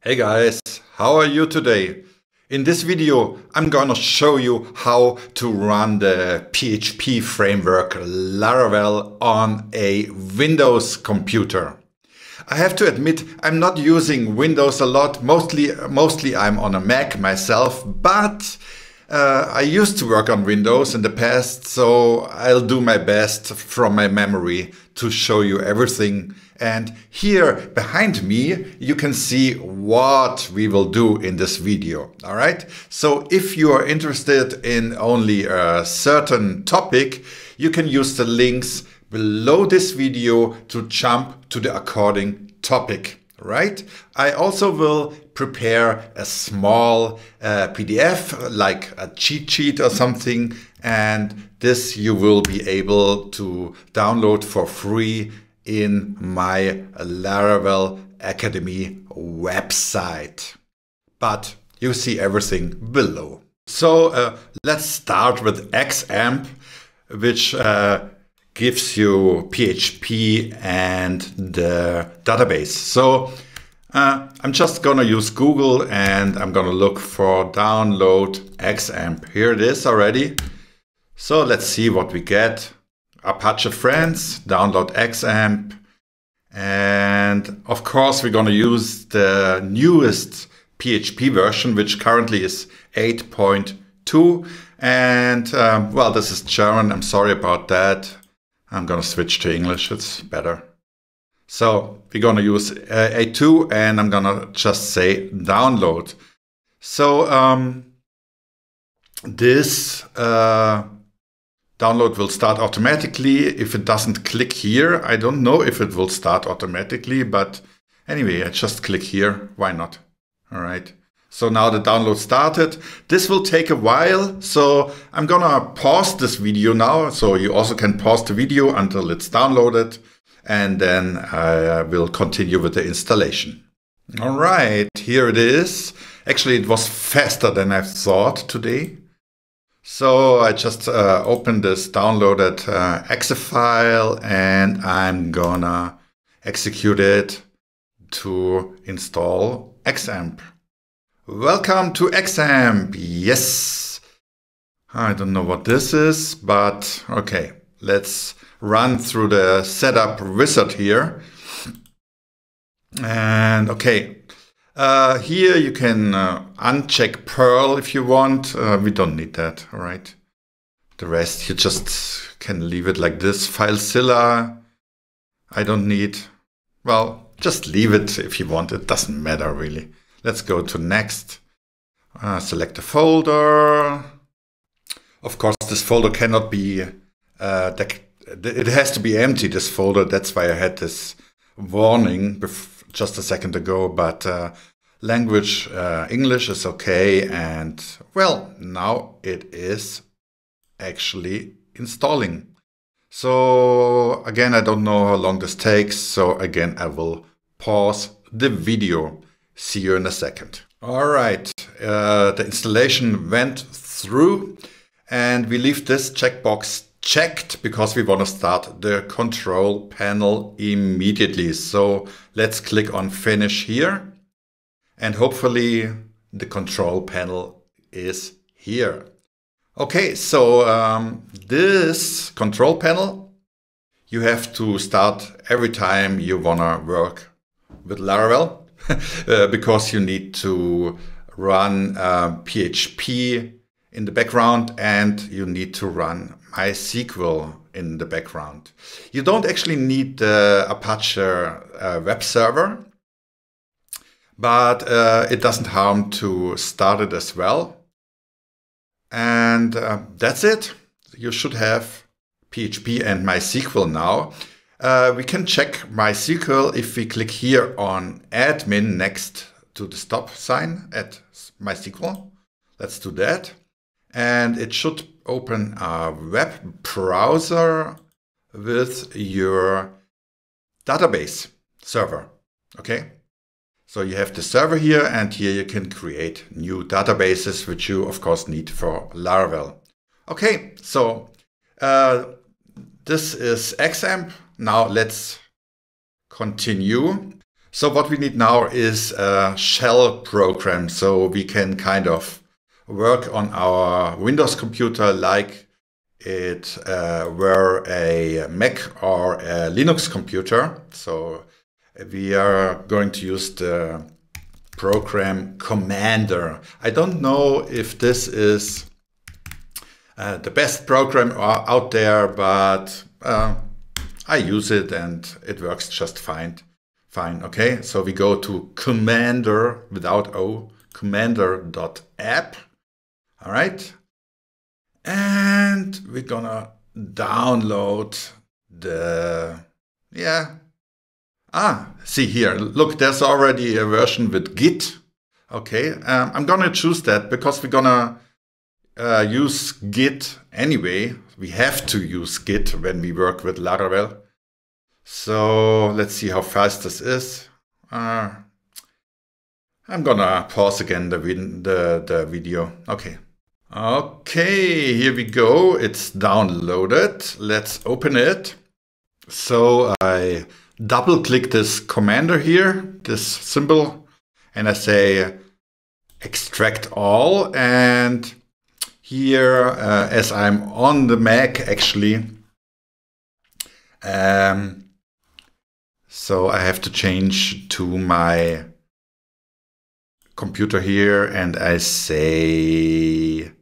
Hey guys, how are you today? In this video, I'm gonna show you how to run the PHP framework Laravel on a Windows computer. I have to admit, I'm not using Windows a lot. Mostly I'm on a Mac myself, but I used to work on Windows in the past, so I'll do my best from my memory to show you everything. And here behind me, you can see what we will do in this video. All right. So if you are interested in only a certain topic, you can use the links below this video to jump to the according topic. Right? I also will prepare a small PDF, like a cheat sheet or something, and this you will be able to download for free in my Laravel Academy website. But you see everything below. So let's start with XAMPP, which gives you PHP and the database. So I'm just gonna use Google and I'm gonna look for download XAMPP. Here it is already. So let's see what we get. Apache Friends, download XAMPP. And of course, we're gonna use the newest PHP version, which currently is 8.2. And well, this is German. I'm sorry about that. I'm gonna switch to English, it's better. So we're gonna use A2 and I'm gonna just say download. So this download will start automatically. If it doesn't click here, I don't know if it will start automatically, but anyway, I just click here, why not? All right. So now the download started. This will take a while, so I'm gonna pause this video now. So you also can pause the video until it's downloaded, and then I will continue with the installation. All right, here it is. Actually, it was faster than I thought today. So I just opened this downloaded exe file, and I'm gonna execute it to install XAMPP. Welcome to XAMPP. Yes. I don't know what this is, but okay. Let's run through the setup wizard here. And okay, here you can uncheck Perl if you want. We don't need that, all right? The rest you just can leave it like this. FileZilla, I don't need. Well, just leave it if you want. It doesn't matter really. Let's go to next. Select a folder. Of course, this folder cannot be, it has to be empty, this folder. That's why I had this warning just a second ago, but language English is okay. And well, now it is actually installing. So again, I don't know how long this takes. So again, I will pause the video. See you in a second. All right, the installation went through and we leave this checkbox checked because we want to start the control panel immediately. So let's click on finish here and hopefully the control panel is here. Okay, so this control panel, you have to start every time you want to work with Laravel. Because you need to run PHP in the background and you need to run MySQL in the background. You don't actually need the Apache web server, but it doesn't harm to start it as well. And that's it. You should have PHP and MySQL now. We can check MySQL if we click here on admin next to the stop sign at MySQL. Let's do that. And it should open a web browser with your database server. Okay. So you have the server here, and here you can create new databases, which you of course need for Laravel. Okay. So this is XAMPP. Now let's continue. So what we need now is a shell program, so we can kind of work on our Windows computer like it were a Mac or a Linux computer. So we are going to use the program CMDER. I don't know if this is the best program out there, but I use it and it works just fine. Okay, so we go to CMDER without O, CMDER.app. All right, and we're gonna download the, see here, look, there's already a version with Git. Okay, I'm gonna choose that because we're gonna use Git anyway. We have to use Git when we work with Laravel. So let's see how fast this is. I'm gonna pause again the video. Okay, here we go. It's downloaded. Let's open it. So I double click this CMDER here, this symbol, and I say extract all. And here, as I'm on the Mac actually, so I have to change to my computer here, and I say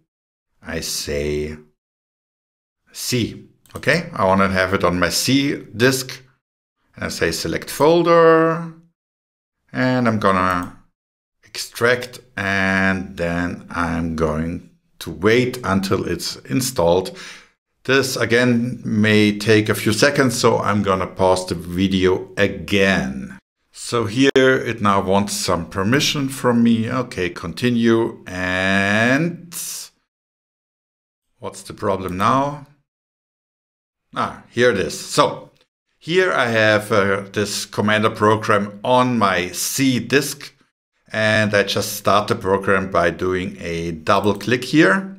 C. Okay, I want to have it on my C disk. And I say select folder, and I'm gonna extract, and then I'm going to wait until it's installed. This again may take a few seconds, so I'm gonna pause the video again. So here it now wants some permission from me. Okay, continue. And what's the problem now? Here it is. So here I have this CMDER program on my C disk, and I just start the program by doing a double click here.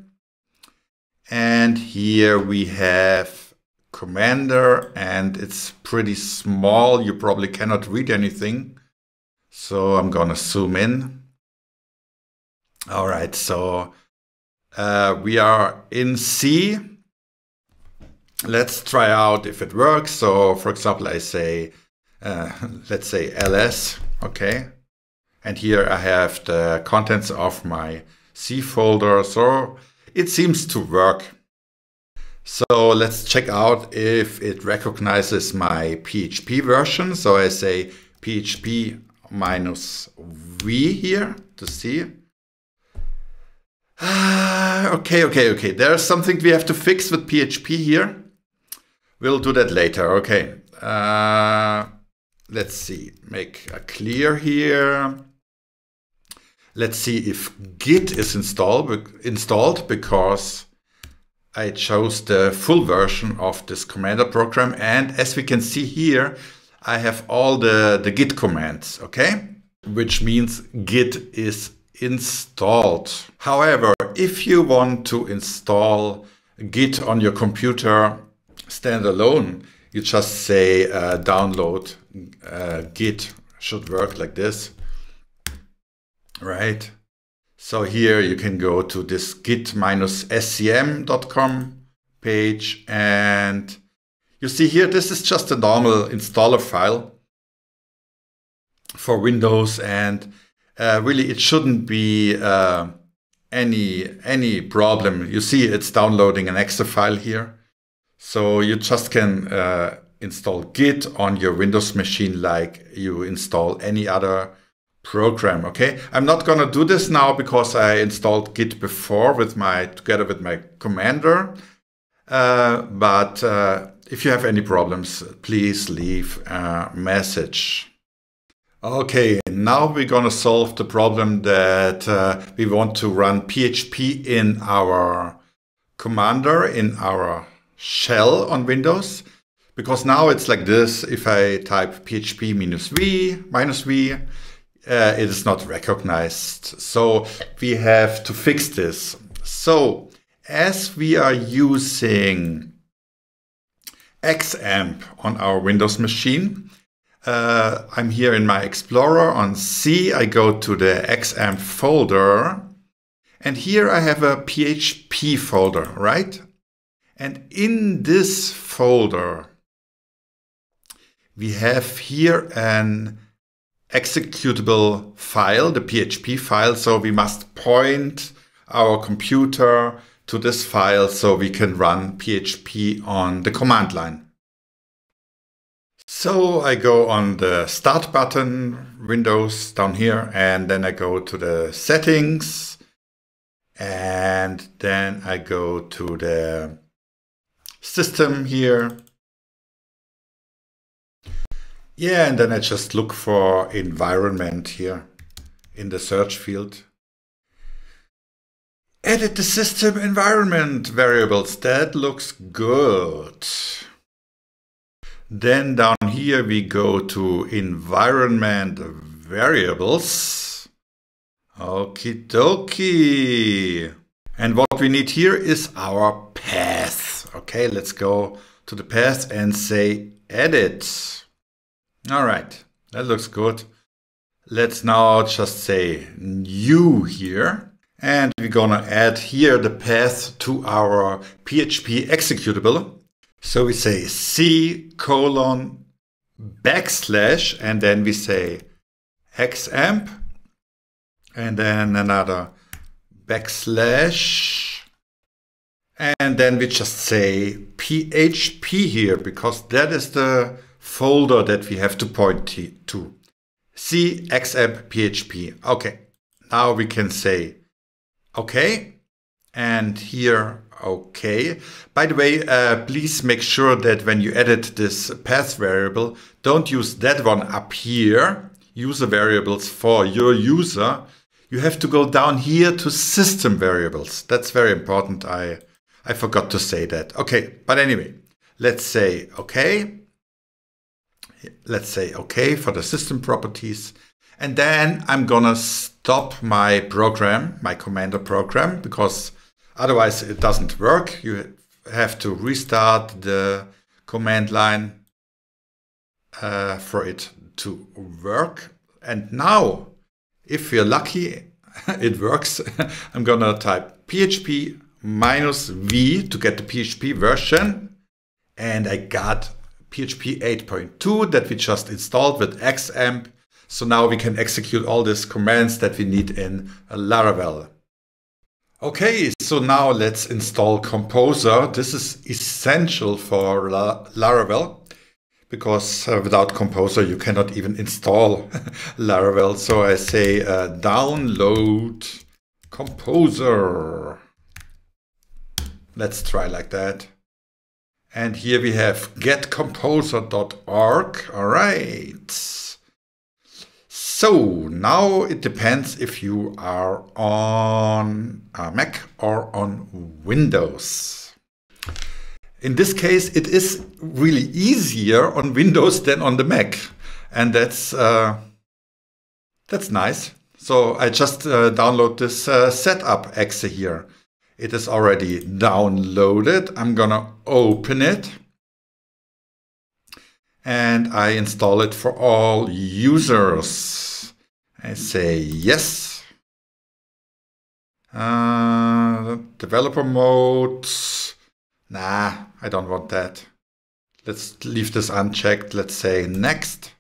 And here we have CMDER, and it's pretty small. You probably cannot read anything. So I'm gonna zoom in. All right, so we are in C. Let's try out if it works. So for example, I say, let's say ls, okay. And here I have the contents of my C folder. So it seems to work. So let's check out if it recognizes my PHP version. So I say PHP -v here to see. Okay. There's something we have to fix with PHP here. We'll do that later. Okay. Let's see. Make a clear here. Let's see if Git is installed because I chose the full version of this CMDER program. And as we can see here, I have all the Git commands, okay? Which means Git is installed. However, if you want to install Git on your computer standalone, you just say download Git. Should work like this, right? So here you can go to this git-scm.com page, and you see here, this is just a normal installer file for Windows, and really it shouldn't be any problem. You see it's downloading an exe file here. So you just can install Git on your Windows machine like you install any other program, okay? I'm not gonna do this now because I installed Git before together with my CMDER. But if you have any problems, please leave a message. Okay, now we're gonna solve the problem that we want to run PHP in our CMDER, in our shell on Windows, because now it's like this. If I type PHP -v, it is not recognized. So we have to fix this. So as we are using XAMPP on our Windows machine, I'm here in my Explorer on C. I go to the XAMPP folder, and here I have a PHP folder, right? And in this folder, we have here an executable file, the PHP file. So we must point our computer to this file so we can run PHP on the command line. So I go on the Start button, Windows down here, and then I go to the Settings, and then I go to the System here. Yeah, and then I just look for environment here in the search field. Edit the system environment variables. That looks good. Then down here we go to environment variables. Okie dokie. And what we need here is our path. Okay, let's go to the path and say edit. All right, that looks good. Let's now just say new here. And we're gonna add here the path to our PHP executable. So we say C:\\, and then we say XAMPP, and then another \, and then we just say PHP here, because that is the folder that we have to point to. C XAMPP PHP. Okay, now we can say OK, and here OK. By the way, please make sure that when you edit this path variable, don't use that one up here, user variables for your user. You have to go down here to system variables. That's very important. I forgot to say that. Okay, but anyway, let's say OK. Let's say OK for the system properties. And then I'm gonna stop my program, my Commander program, because otherwise it doesn't work. You have to restart the command line for it to work. And now, if you're lucky, it works. I'm gonna type PHP -v to get the PHP version. And I got PHP 8.2 that we just installed with XAMPP. So now we can execute all these commands that we need in Laravel. Okay, so now let's install Composer. This is essential for Laravel, because without Composer you cannot even install Laravel. So I say download Composer. Let's try like that. And here we have getcomposer.org. All right. So now it depends if you are on a Mac or on Windows. In this case, it is really easier on Windows than on the Mac. And that's nice. So I just download this setup exe here. It is already downloaded. I'm gonna open it. And I install it for all users. I say yes. Developer mode. Nah, I don't want that. Let's leave this unchecked. Let's say next.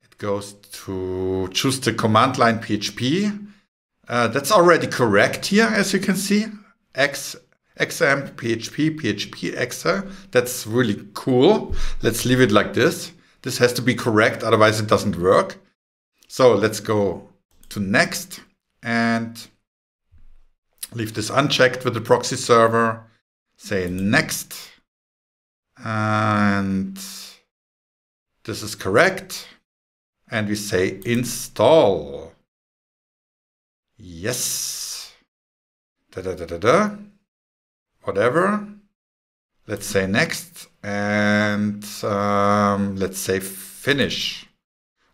It goes to choose the command line PHP. That's already correct here, as you can see. XAMPP PHP exe. That's really cool. Let's leave it like this. This has to be correct, otherwise it doesn't work. So let's go to next and leave this unchecked with the proxy server. Say next. And this is correct. And we say install. Yes. Whatever. Let's say next, and let's say finish.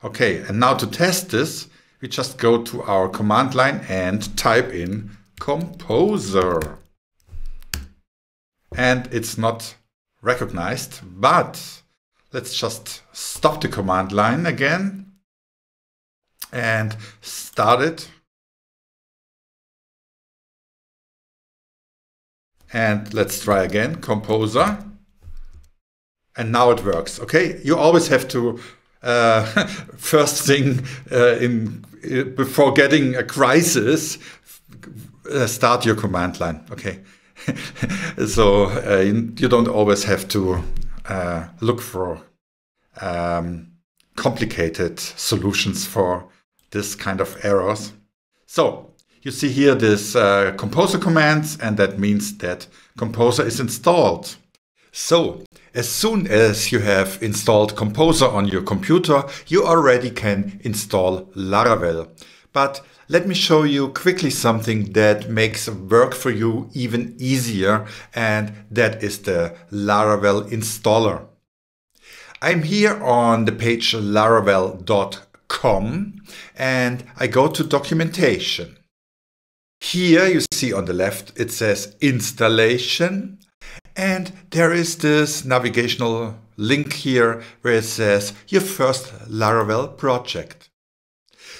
Okay, and now to test this, we just go to our command line and type in Composer. And it's not recognized, but let's just stop the command line again and start it. And let's try again, Composer. And now it works, okay? You always have to, first thing before getting a crisis, start your command line, okay? So you don't always have to look for complicated solutions for this kind of errors. So you see here this Composer commands, and that means that Composer is installed. So as soon as you have installed Composer on your computer, you already can install Laravel. But let me show you quickly something that makes work for you even easier, and that is the Laravel installer. I'm here on the page laravel.com and I go to documentation. Here you see on the left it says installation, and there is this navigational link here where it says your first Laravel project.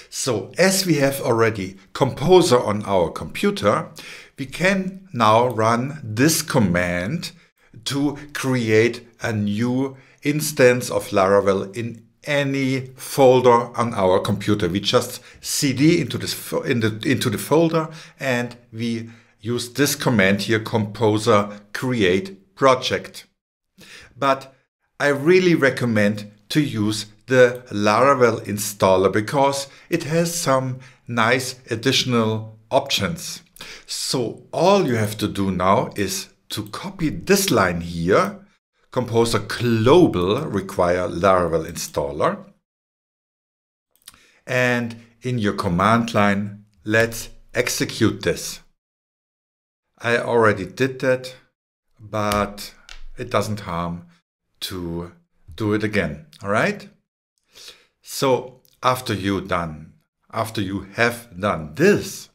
So as we have already Composer on our computer, we can now run this command to create a new instance of Laravel in any folder on our computer. We just cd into the folder and we use this command here, Composer create project. But I really recommend to use the Laravel installer because it has some nice additional options. So all you have to do now is to copy this line here, Composer global require Laravel installer. And in your command line, let's execute this. I already did that, but it doesn't harm to do it again. All right. So after you have done this,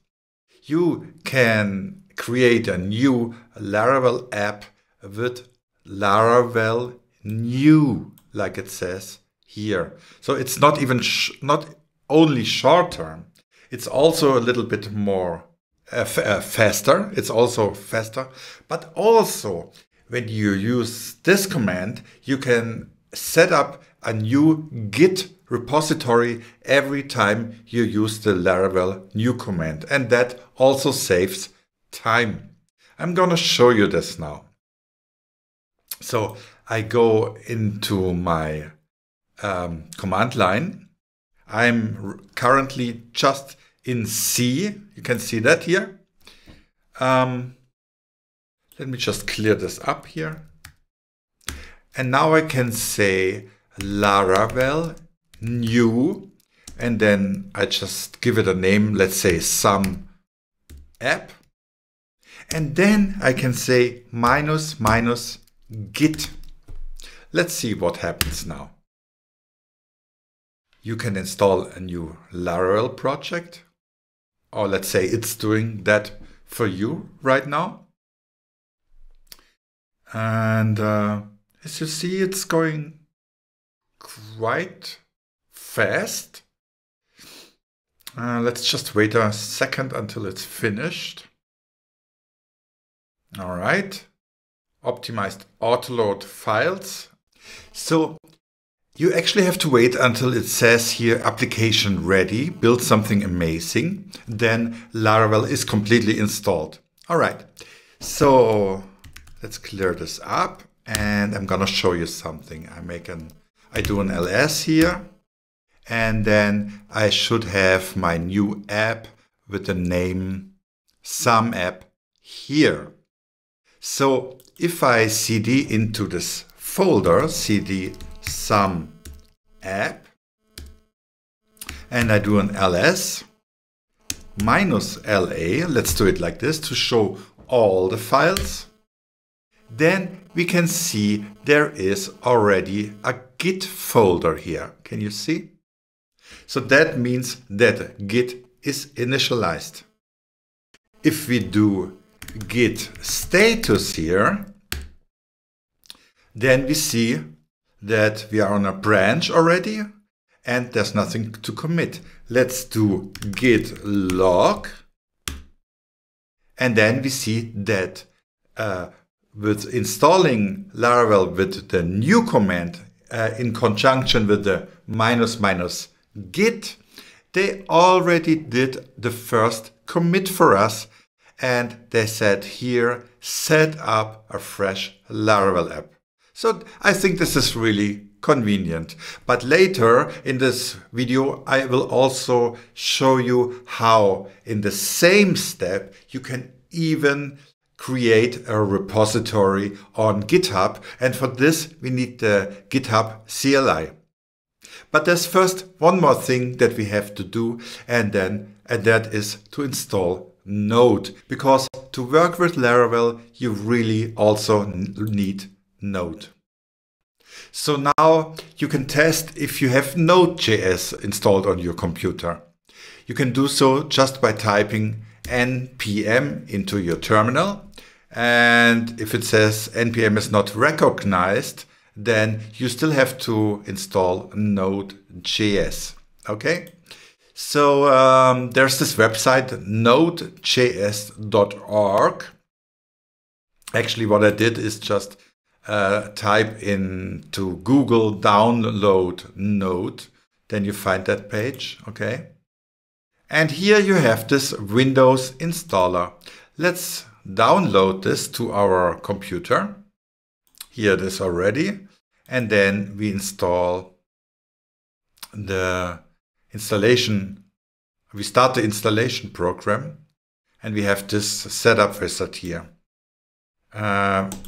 you can create a new Laravel app with Laravel new, like it says here. So it's not even not only short term, it's also a little bit more faster. It's also faster, but also when you use this command, you can set up a new Git repository every time you use the Laravel new command, and that also saves time. I'm gonna show you this now. So I go into my command line. I'm currently just in C. You can see that here. Let me just clear this up here. And now I can say Laravel new, and then I just give it a name, let's say some app. And then I can say --, git. Let's see what happens now. You can install a new Laravel project, or let's say it's doing that for you right now. And as you see, it's going quite fast. Let's just wait a second until it's finished. All right. Optimized autoload files. So you actually have to wait until it says here application ready, build something amazing. Then Laravel is completely installed. All right. So let's clear this up and I'm gonna show you something. I do an ls here, and then I should have my new app with the name some app here. So if I cd into this folder, cd some app, and I do an ls -la, let's do it like this to show all the files, then we can see there is already a Git folder here. Can you see? So that means that Git is initialized. If we do git status here, then we see that we are on a branch already and there's nothing to commit. Let's do git log. And then we see that with installing Laravel with the new command in conjunction with the -- git, they already did the first commit for us. And they said here, set up a fresh Laravel app. So I think this is really convenient. But later in this video, I will also show you how in the same step you can even create a repository on GitHub. And for this, we need the GitHub CLI. But there's first one more thing that we have to do, and that is to install Node, because to work with Laravel, you really also need Node. So now you can test if you have Node.js installed on your computer. You can do so just by typing npm into your terminal. And if it says npm is not recognized, then you still have to install Node.js. Okay? So there's this website, nodejs.org. Actually, what I did is just type into Google download Node. Then you find that page, okay? And here you have this Windows installer. Let's download this to our computer. Here it is already. And then we install the installation. We start the installation program and we have this setup wizard here.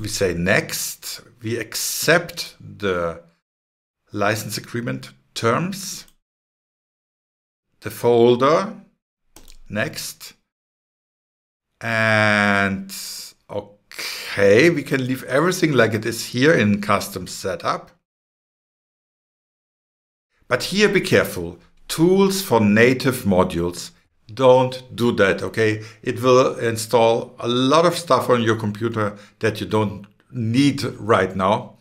We say next, we accept the license agreement terms, the folder, next, and okay, we can leave everything like it is here in custom setup. But here be careful. Tools for native modules. Don't do that, okay? It will install a lot of stuff on your computer that you don't need right now,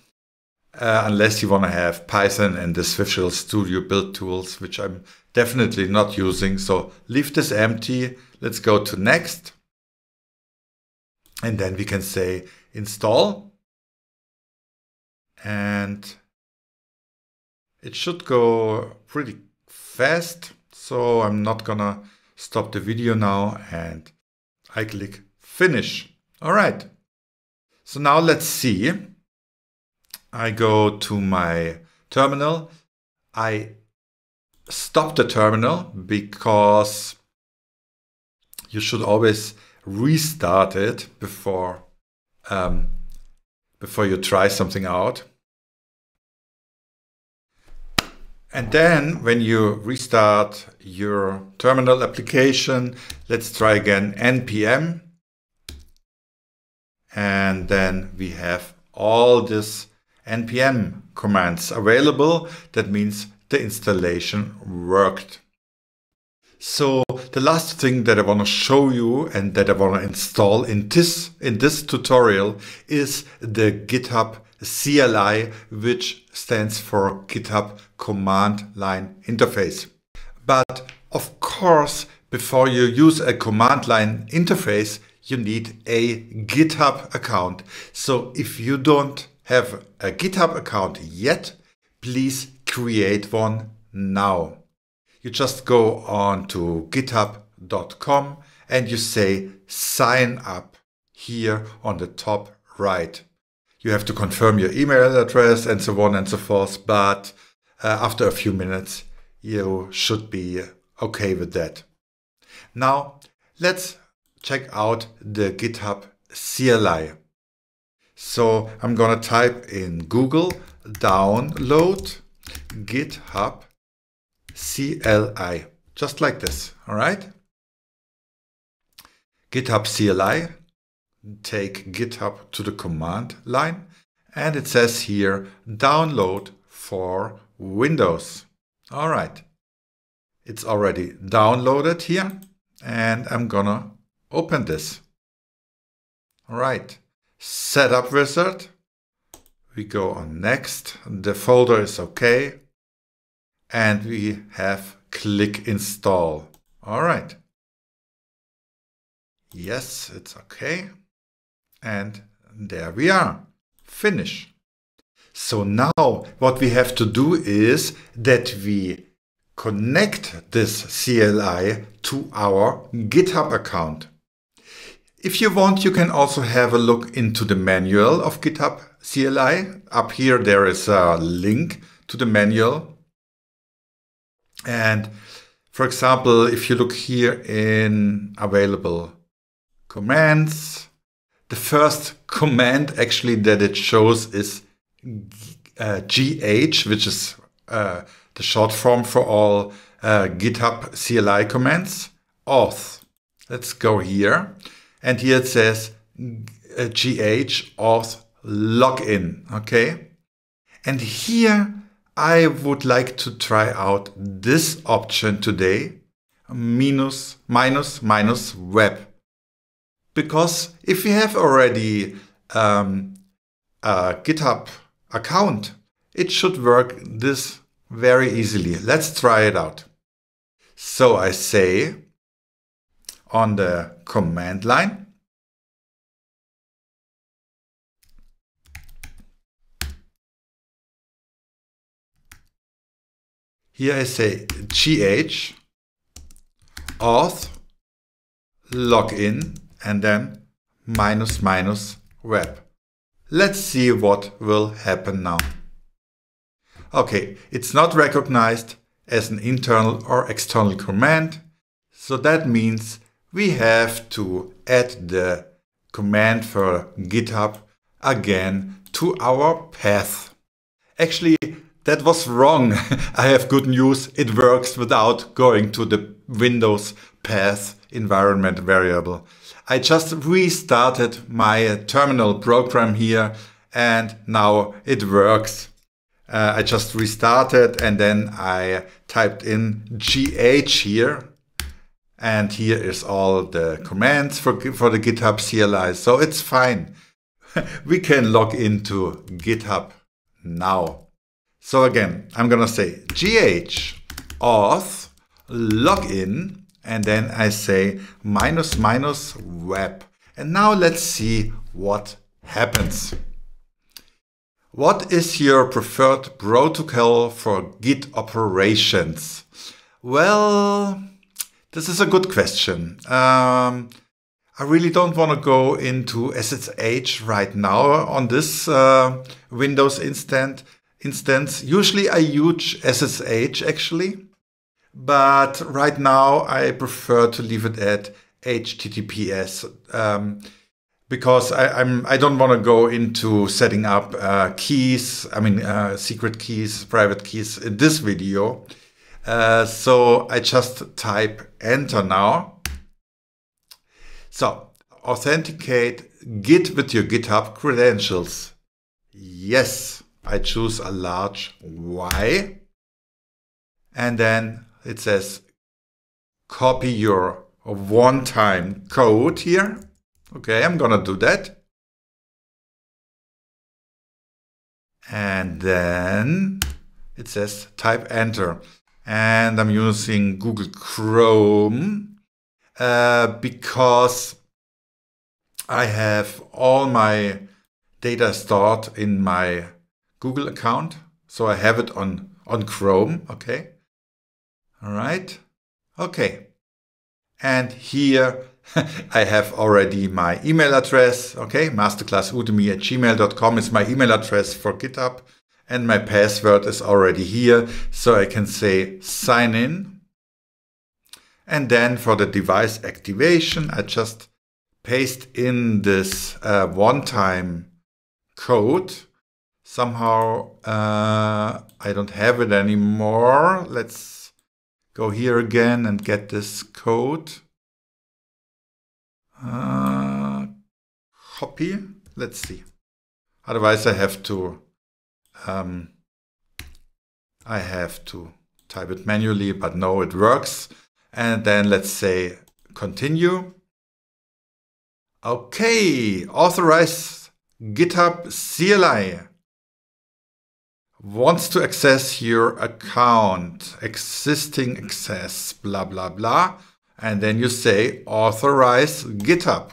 unless you want to have Python and this Visual Studio build tools, which I'm definitely not using. So leave this empty. Let's go to next. And then we can say install. And it should go pretty fast. So I'm not gonna stop the video now and I click finish. All right. So now let's see. I go to my terminal. I stop the terminal because you should always restart it before you try something out. And then when you restart your terminal application, let's try again npm. And then we have all these npm commands available. That means the installation worked. So the last thing that I want to show you and that I want to install in this tutorial is the GitHub CLI, which stands for GitHub Command Line Interface. But of course, before you use a command line interface, you need a GitHub account. So if you don't have a GitHub account yet, please create one now. You just go on to github.com and you say sign up here on the top right. You have to confirm your email address and so on and so forth, but after a few minutes, you should be okay with that. Now, let's check out the GitHub CLI. So I'm going to type in Google download GitHub CLI, just like this, all right? GitHub CLI, take GitHub to the command line, and it says here, download for Windows. All right, it's already downloaded here, and I'm gonna open this. All right, setup wizard. We go on next. The folder is okay. And we have click install. All right. Yes, it's okay. And there we are. Finish. So now what we have to do is that we connect this CLI to our GitHub account. If you want, you can also have a look into the manual of GitHub CLI. Up here, there is a link to the manual. And for example, if you look here in available commands, the first command actually that it shows is GH, which is the short form for all GitHub CLI commands, auth. Let's go here. And here it says GH auth login, okay? And here I would like to try out this option today, minus web. Because if you have already a GitHub account, it should work this very easily. Let's try it out. So I say on the command line, here I say GH auth login and then minus web. Let's see what will happen now. Okay, it's not recognized as an internal or external command. So that means we have to add the command for GitHub again to our path. Actually, that was wrong. I have good news. It works without going to the Windows path environment variable. I just restarted my terminal program here and now it works. I just restarted and then I typed in GH here. And here is all the commands for the GitHub CLI. So it's fine. We can log into GitHub now. So again, I'm going to say GH auth login and then I say minus web. And now let's see what happens. What is your preferred protocol for Git operations? Well, this is a good question. I really don't want to go into SSH right now on this Windows instance. Usually I use SSH actually, but right now I prefer to leave it at HTTPS because I don't want to go into setting up keys, secret keys, private keys in this video. So I just type enter now. So authenticate Git with your GitHub credentials. Yes, I choose a large Y. And then it says copy your one-time code here. Okay, I'm gonna do that. And then it says type enter. And I'm using Google Chrome because I have all my data stored in my Google account. So I have it on Chrome. Okay. All right. Okay. And here I have already my email address. Okay. masterclassudemy@gmail.com is my email address for GitHub. And my password is already here, so I can say sign in. And then for the device activation, I just paste in this one-time code. Somehow I don't have it anymore. Let's go here again and get this code. Copy. Let's see. Otherwise I have to type it manually, but no, it works. And then let's say continue. Okay, authorize GitHub CLI. wants to access your account, existing access, blah, blah, blah. And then you say authorize GitHub.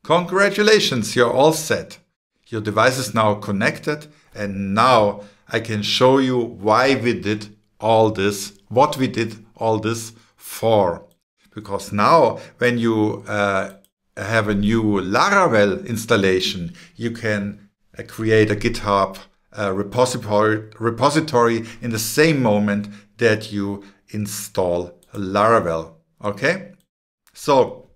Congratulations, you're all set. Your device is now connected, and now I can show you why we did all this, what we did all this for. Because now when you have a new Laravel installation, you can create a GitHub repository in the same moment that you install Laravel. Okay? So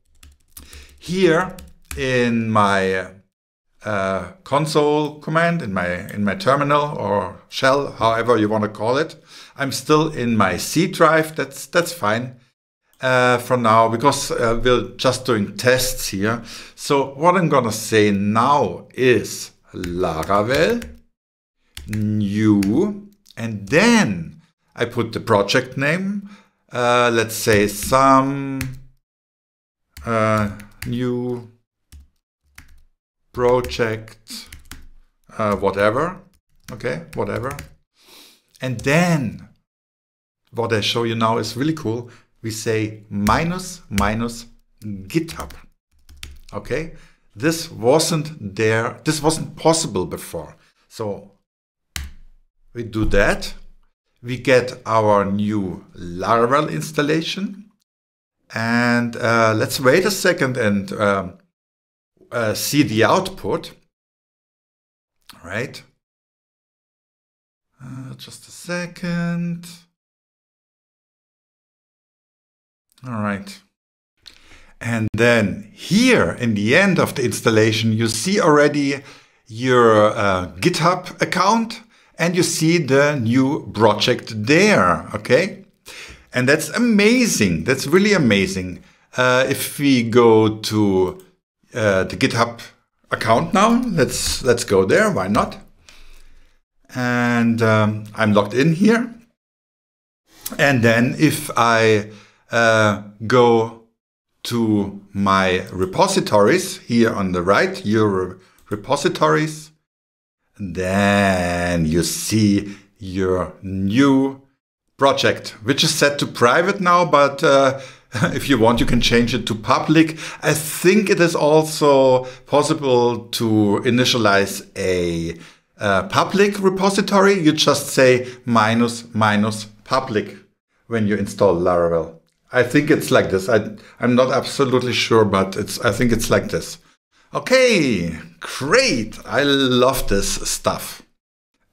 here in my console command, in my terminal or shell, however you want to call it, I'm still in my C drive. That's fine for now, because we're just doing tests here. So what I'm gonna say now is Laravel new, and then I put the project name. Let's say some new project, whatever. Okay, whatever. And then what I show you now is really cool. We say minus GitHub. Okay, this wasn't there. This wasn't possible before. So we do that. We get our new Laravel installation. And let's wait a second and see the output. All right. Just a second. All right. And then here in the end of the installation, you see already your GitHub account, and you see the new project there. Okay. And that's amazing. That's really amazing. If we go to the GitHub account now, let's go there. Why not? And I'm logged in here. And then if I go to my repositories here on the right, your repositories, then you see your new project, which is set to private now, but if you want, you can change it to public. I think it is also possible to initialize a public repository. You just say minus public when you install Laravel. I think it's like this. I'm not absolutely sure, but I think it's like this. Okay, great. I love this stuff.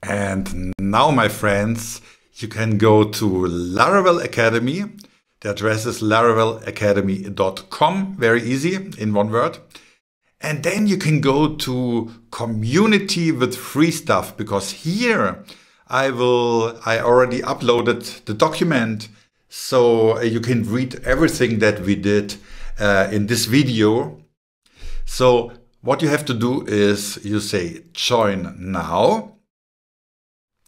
And now, my friends, you can go to Laravel Academy. The address is laravelacademy.com. Very easy, in one word. And then you can go to community with free stuff, because here I already uploaded the document, so you can read everything that we did in this video. So what you have to do is you say join now,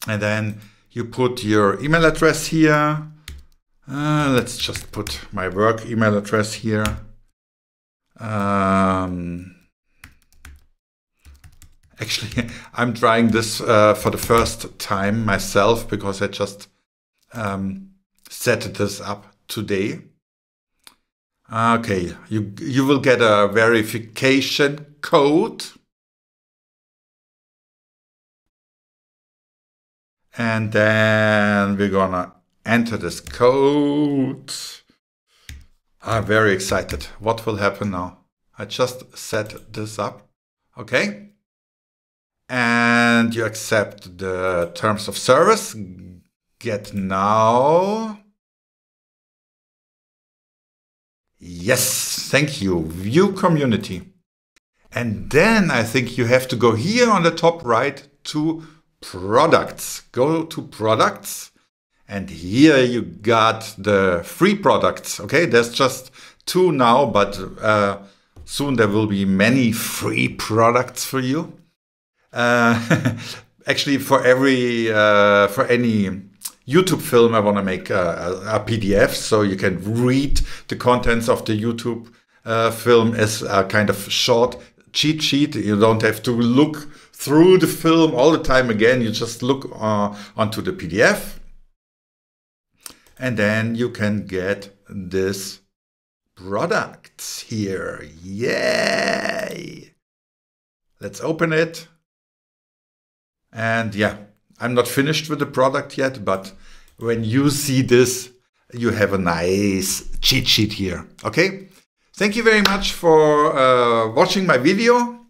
and then you put your email address here. Let's just put my work email address here. Actually, I'm trying this for the first time myself, because I just set this up today. Okay, you will get a verification code. And then we're gonna enter this code. I'm very excited. What will happen now? I just set this up. Okay. And you accept the terms of service. Get now. Yes, thank you. View community. And then I think you have to go here on the top right to products. Go to products. And here you got the free products. Okay, there's just 2 now, but soon there will be many free products for you. Actually, for any YouTube film, I want to make a PDF, so you can read the contents of the YouTube film as a kind of short cheat sheet. You don't have to look through the film all the time again. You just look onto the PDF, and then you can get this product here. Yay! Let's open it. And yeah, I'm not finished with the product yet, but when you see this, you have a nice cheat sheet here. Okay? Thank you very much for watching my video.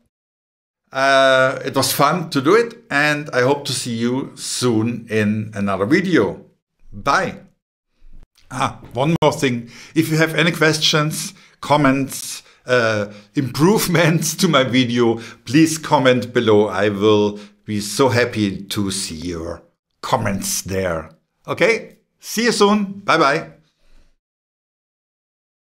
It was fun to do it, and I hope to see you soon in another video. Bye. One more thing. If you have any questions, comments, improvements to my video, please comment below. I will be so happy to see your comments there. Okay? See you soon. Bye-bye.